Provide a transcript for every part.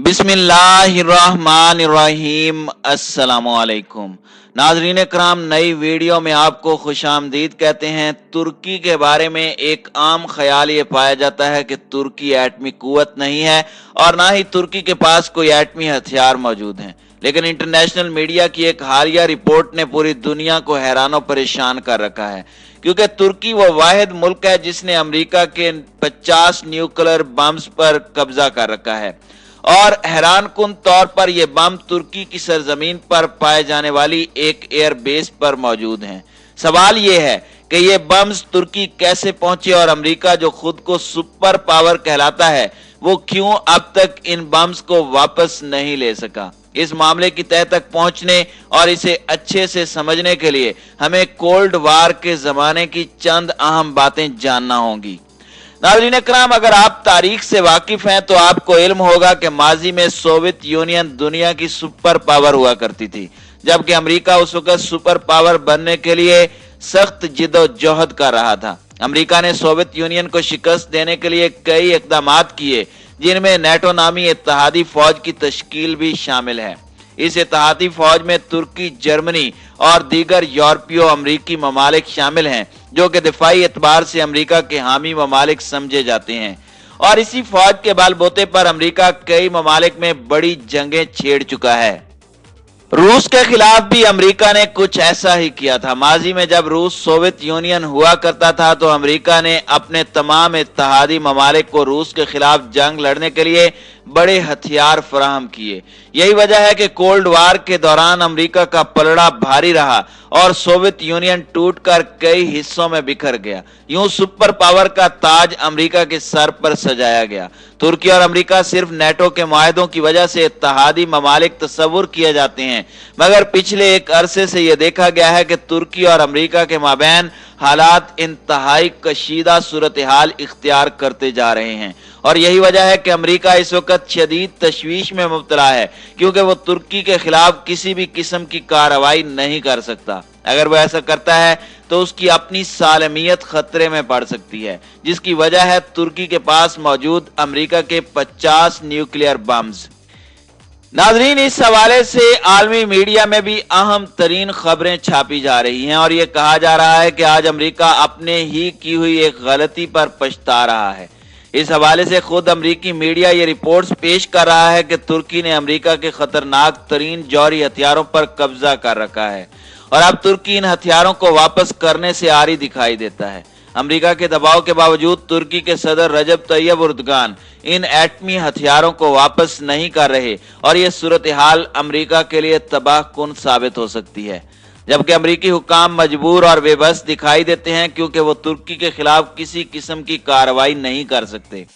बिस्मिल्लाहिर्रहमानिर्रहीम। अस्सलामुअलैकुम नाज़रीन कराम, नई वीडियो में आपको खुशामदीद कहते हैं। तुर्की के बारे में एक आम ख्याल ये पाया जाता है कि तुर्की एटमी कुव्वत नहीं है और ना ही तुर्की के पास कोई एटमी हथियार मौजूद हैं। लेकिन इंटरनेशनल मीडिया की एक हालिया रिपोर्ट ने पूरी दुनिया को हैरान परेशान कर रखा है, क्योंकि तुर्की वो वाहिद मुल्क है जिसने अमेरिका के 50 न्यूक्लियर बम्स पर कब्जा कर रखा है। और हैरान कुन तौर पर यह बम तुर्की की सरजमीन पर पाए जाने वाली एक एयर बेस पर मौजूद हैं। सवाल यह है कि ये बम्स तुर्की कैसे पहुंचे और अमेरिका जो खुद को सुपर पावर कहलाता है वो क्यों अब तक इन बम्स को वापस नहीं ले सका। इस मामले की तह तक पहुंचने और इसे अच्छे से समझने के लिए हमें कोल्ड वार के जमाने की चंद अहम बातें जानना होंगी। नाज़रीन इकराम, अगर आप तारीख से वाकिफ हैं तो आपको इल्म होगा कि माजी में सोवियत यूनियन दुनिया की सुपर पावर हुआ करती थी, जबकि अमेरिका उस वक्त सुपर पावर बनने के लिए सख्त जिद्दोजहद कर रहा था। अमेरिका ने सोवियत यूनियन को शिकस्त देने के लिए कई इक़दामात किए, जिनमें नेटो नामी इत्तेहादी फौज की तश्कील भी शामिल है। इस इत्तेहादी फौज में तुर्की, जर्मनी और दीगर यूरोपीय अमरीकी ममालिक शामिल हैं, जो कि दिफाई एतबार से अमेरिका के हामी ममालिक समझे जाते हैं। और इसी फौज के बलबूते पर अमेरिका कई ममालिक में बड़ी जंगें छेड़ चुका है। रूस के खिलाफ भी अमेरिका ने कुछ ऐसा ही किया था। माजी में जब रूस सोवियत यूनियन हुआ करता था तो अमेरिका ने अपने तमाम इत्तेहादी ममालिक को रूस के खिलाफ जंग लड़ने के लिए बड़े हथियार फराहम किए। यही वजह है कि कोल्ड वार के दौरान अमेरिका का पलड़ा भारी रहा और सोवियत यूनियन टूटकर कई हिस्सों में बिखर गया। यूं सुपर पावर का ताज अमेरिका के सर पर सजाया गया। तुर्की और अमेरिका सिर्फ नेटो के मुआहदों की वजह से इत्तेहादी ममालिक तस्वुर किए जाते हैं, मगर पिछले एक अरसे से यह देखा गया है कि तुर्की और अमेरिका के माबैन हालात इंतहाई कशीदा सूरत हाल इख्तियार करते जा रहे हैं। और यही वजह है कि अमेरिका इस वक्त शदीद तशवीश में मुब्तला है, क्योंकि वो तुर्की के खिलाफ किसी भी किस्म की कार्रवाई नहीं कर सकता। अगर वो ऐसा करता है तो उसकी अपनी सालमियत खतरे में पड़ सकती है, जिसकी वजह है तुर्की के पास मौजूद अमेरिका के 50 न्यूक्लियर बम्स। नाजरीन, इस हवाले से आलमी मीडिया में भी अहम तरीन खबरें छापी जा रही हैं और यह कहा जा रहा है कि आज अमेरिका अपने ही की हुई एक गलती पर पछता रहा है। इस हवाले से खुद अमेरिकी मीडिया ये रिपोर्ट्स पेश कर रहा है कि तुर्की ने अमेरिका के खतरनाक तरीन जौहरी हथियारों पर कब्जा कर रखा है और अब तुर्की इन हथियारों को वापस करने से आरी दिखाई देता है। अमेरिका के दबाव के बावजूद तुर्की के सदर रजब तैयब एर्दोगान इन एटमी हथियारों को वापस नहीं कर रहे और यह सूरत हाल अमेरिका के लिए तबाहकुन साबित हो सकती है। जबकि अमेरिकी हुक्काम मजबूर और बेबस दिखाई देते हैं, क्योंकि वो तुर्की के खिलाफ किसी किस्म की कार्रवाई नहीं कर सकते।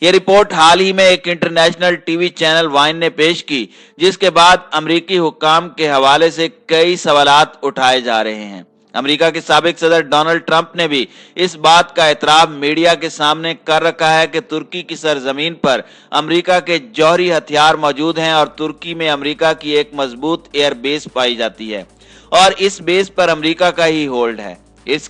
ये रिपोर्ट हाल ही में एक इंटरनेशनल टीवी चैनल वाइन ने पेश की, जिसके बाद अमेरिकी हुक्काम के हवाले से कई सवालात उठाए जा रहे हैं। अमेरिका के साबिक सदर डोनाल्ड ट्रंप ने भी इस बात का एतराफ मीडिया के सामने कर रखा है कि तुर्की की सरजमीन पर अमेरिका के जौहरी हथियार मौजूद हैं और तुर्की में अमेरिका की एक मजबूत एयर बेस पाई जाती है और इस बेस पर अमेरिका का ही होल्ड है।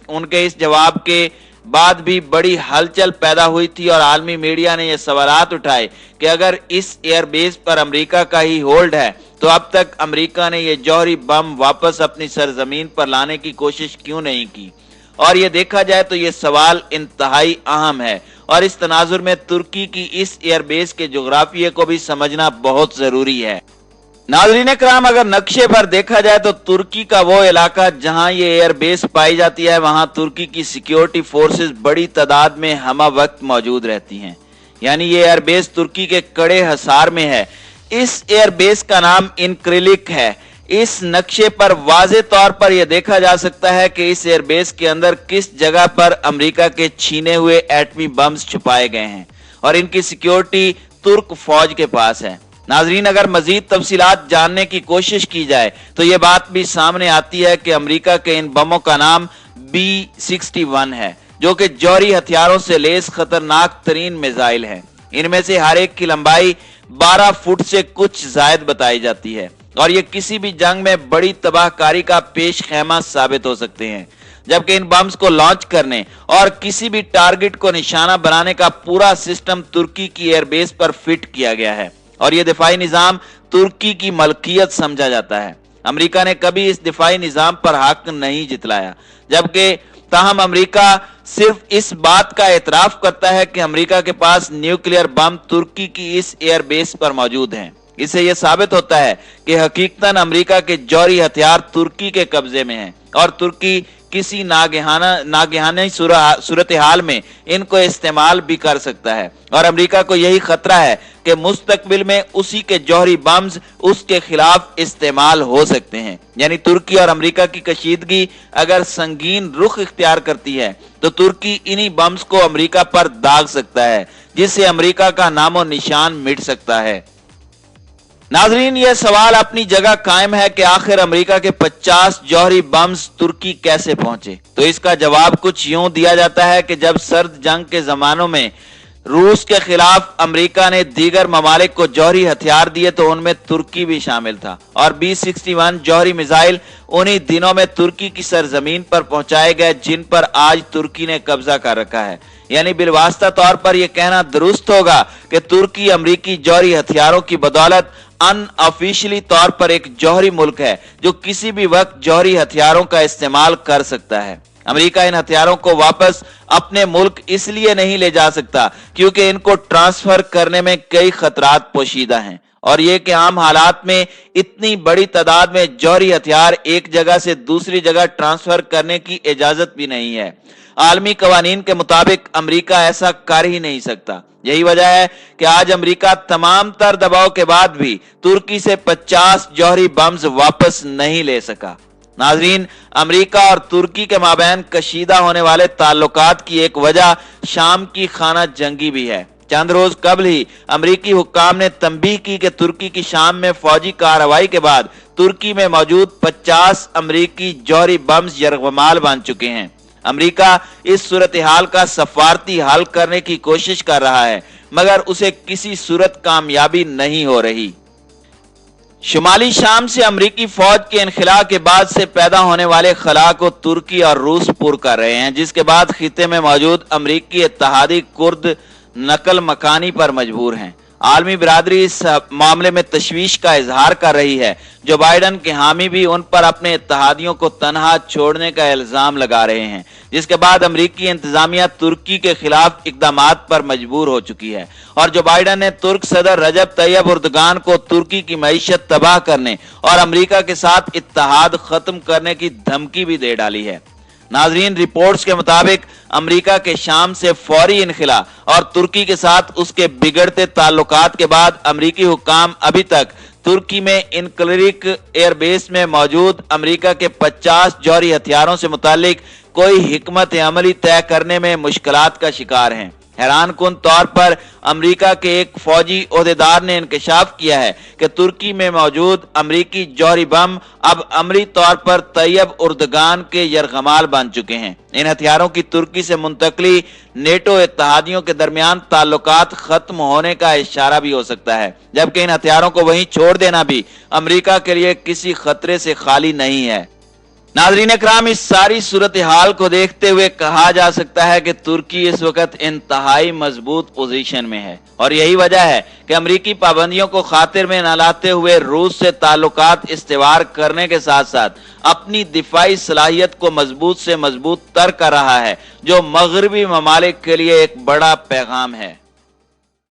उनके इस जवाब के बाद भी बड़ी हलचल पैदा हुई थी और आलमी मीडिया ने यह सवालात उठाए कि अगर इस एयर बेस पर अमेरिका का ही होल्ड है तो अब तक अमेरिका ने यह जौहरी बम वापस अपनी सरजमीन पर लाने की कोशिश क्यों नहीं की। और यह देखा जाए तो यह सवाल इंतहाई अहम है और इस तनाजुर में तुर्की की इस एयर बेस के जोग्राफिये को भी समझना बहुत जरूरी है। नाज़रीन कराम, अगर नक्शे पर देखा जाए तो तुर्की का वो इलाका जहां ये एयर बेस पाई जाती है, वहां तुर्की की सिक्योरिटी फोर्सेस बड़ी तादाद में हमा वक्त मौजूद रहती हैं। यानी ये एयर बेस तुर्की के कड़े हसार में है। इस एयर बेस का नाम इनक्रिलिक है। इस नक्शे पर वाज़े तौर पर यह देखा जा सकता है कि इस एयर बेस के अंदर किस जगह पर अमेरिका के छीने हुए एटमी बम्स छुपाए गए हैं और इनकी सिक्योरिटी तुर्क फौज के पास है। नाजरीन, अगर मजीद तफसीलात जानने की कोशिश की जाए तो यह बात भी सामने आती है कि अमेरिका के इन बमों का नाम B-61 है, जो कि जौहरी हथियारों से लेस खतरनाक तरीन मिसाइल है। इनमें से हर एक की लंबाई 12 फुट से कुछ जायद बताई जाती है और ये किसी भी जंग में बड़ी तबाहकारी का पेश खेमा साबित हो सकते हैं। जबकि इन बम्स को लॉन्च करने और किसी भी टारगेट को निशाना बनाने का पूरा सिस्टम तुर्की की एयरबेस पर फिट किया गया है और ये दिफाई निजाम तुर्की की मलकियत समझा जाता है। अमेरिका ने कभी इस दिफाई निजाम पर हक नहीं जितलाया, जबकि ताहम अमेरिका सिर्फ इस बात का एतराफ करता है कि अमेरिका के पास न्यूक्लियर बम तुर्की की इस एयर बेस पर मौजूद हैं। इससे यह साबित होता है कि हकीकतन अमेरिका के जौहरी हथियार तुर्की के कब्जे में हैं और तुर्की किसी नागहानी सूरत हाल में इनको इस्तेमाल भी कर सकता है। और अमेरिका को यही खतरा है कि मुस्तकबिल में उसी के जौहरी बम्स उसके खिलाफ इस्तेमाल हो सकते हैं। यानी तुर्की और अमेरिका की कशीदगी अगर संगीन रुख इख्तियार करती है तो तुर्की इन्हीं बम्स को अमेरिका पर दाग सकता है, जिससे अमेरिका का नामो निशान मिट सकता है। नाजरीन, यह सवाल अपनी जगह कायम है कि आखिर अमेरिका के 50 जौहरी बम्स तुर्की कैसे पहुंचे। तो इसका जवाब कुछ यूं दिया जाता है कि जब सर्द जंग के जमानों में रूस के खिलाफ अमेरिका ने दीगर ममालिक को जौहरी हथियार दिए तो उनमें तुर्की भी शामिल था, और B-61 जौहरी मिसाइल उन्हीं दिनों में तुर्की की सरजमीन पर पहुंचाए गए जिन पर आज तुर्की ने कब्जा कर रखा है। यानी बिलवास्ता तौर पर यह कहना दुरुस्त होगा कि तुर्की अमेरिकी जौहरी हथियारों की बदौलत अनऑफिशियली तौर पर एक जौहरी मुल्क है जो किसी भी वक्त जौहरी हथियारों का इस्तेमाल कर सकता है। अमेरिका इन हथियारों को वापस अपने मुल्क इसलिए नहीं ले जा सकता क्योंकि इनको ट्रांसफर करने में कई खतरात पोशीदा हैं, और ये कि आम हालात में इतनी बड़ी तादाद में जौहरी हथियार एक जगह से दूसरी जगह ट्रांसफर करने की इजाजत भी नहीं है। आलमी कवानीन के मुताबिक अमेरिका ऐसा कर ही नहीं सकता। यही वजह है कि आज अमेरिका तमाम तर दबाव के बाद भी तुर्की से 50 जौहरी बम्स वापस नहीं ले सका। नाजरीन, अमेरिका और तुर्की के माबैन कशीदा होने वाले ताल्लुकात की एक वजह शाम की खाना जंगी भी है। चंद रोज कबल ही अमेरिकी हुक्काम ने तंबीह की कि तुर्की की शाम में फौजी कार्रवाई के बाद तुर्की में मौजूद 50 अमेरिकी जौहरी बम्स यरगमाल बन चुके हैं। अमेरिका इस सूरत हाल का सफारती हल करने की कोशिश कर रहा है, मगर उसे किसी सूरत कामयाबी नहीं हो रही। शुमाली शाम से अमेरिकी फौज के इनखिला के बाद से पैदा होने वाले खला को तुर्की और रूस पुर कर रहे हैं, जिसके बाद खिते में मौजूद अमेरिकी इत्तेहादी कुर्द नकल मकानी पर मजबूर हैं। आलमी बिरादरी इस मामले में तशवीश का इजहार कर रही है। जो बाइडन के हामी भी उन पर अपने इत्तेहादियों को तनहा छोड़ने का इल्जाम लगा रहे हैं, जिसके बाद अमेरिकी इंतजामिया तुर्की के खिलाफ इकदामात पर मजबूर हो चुकी है। और जो बाइडन ने तुर्क सदर रजब तैयब उर्दगान को तुर्की की मईशत तबाह करने और अमेरिका के साथ इत्तेहाद खत्म करने की धमकी भी दे डाली है। नाजरीन, रिपोर्ट्स के मुताबिक अमेरिका के शाम से फौरी इनखिला और तुर्की के साथ उसके बिगड़ते ताल्लुकात के बाद अमेरिकी हुक्काम अभी तक तुर्की में इनक्लरिक एयरबेस में मौजूद अमेरिका के 50 जौहरी हथियारों से मुतालिक कोई हिकमत अमली तय करने में मुश्किलात का शिकार हैं। हैरान कुन तौर पर अमेरिका के एक फौजी ओहदेदार ने इंकशाफ किया है कि तुर्की में मौजूद अमेरिकी जौहरी बम अब अमली तौर पर तैयब उर्दगान के यरगमाल बन चुके हैं। इन हथियारों की तुर्की से मुंतकली नेटो इत्तेहादियों के दरमियान ताल्लुकात खत्म होने का इशारा भी हो सकता है, जबकि इन हथियारों को वहीं छोड़ देना भी अमेरिका के लिए किसी खतरे से खाली नहीं है। नाज़रीन इकराम, इस सारी सूरत हाल को देखते हुए कहा जा सकता है कि तुर्की इस वक्त इंतहाई मजबूत पोजीशन में है, और यही वजह है कि अमेरिकी पाबंदियों को खातिर में न लाते हुए रूस से ताल्लुकात इस्तेवार करने के साथ साथ अपनी दिफाई सलाहियत को मजबूत से मजबूत तर कर रहा है, जो मगरबी ममालिक के लिए एक बड़ा पैगाम है।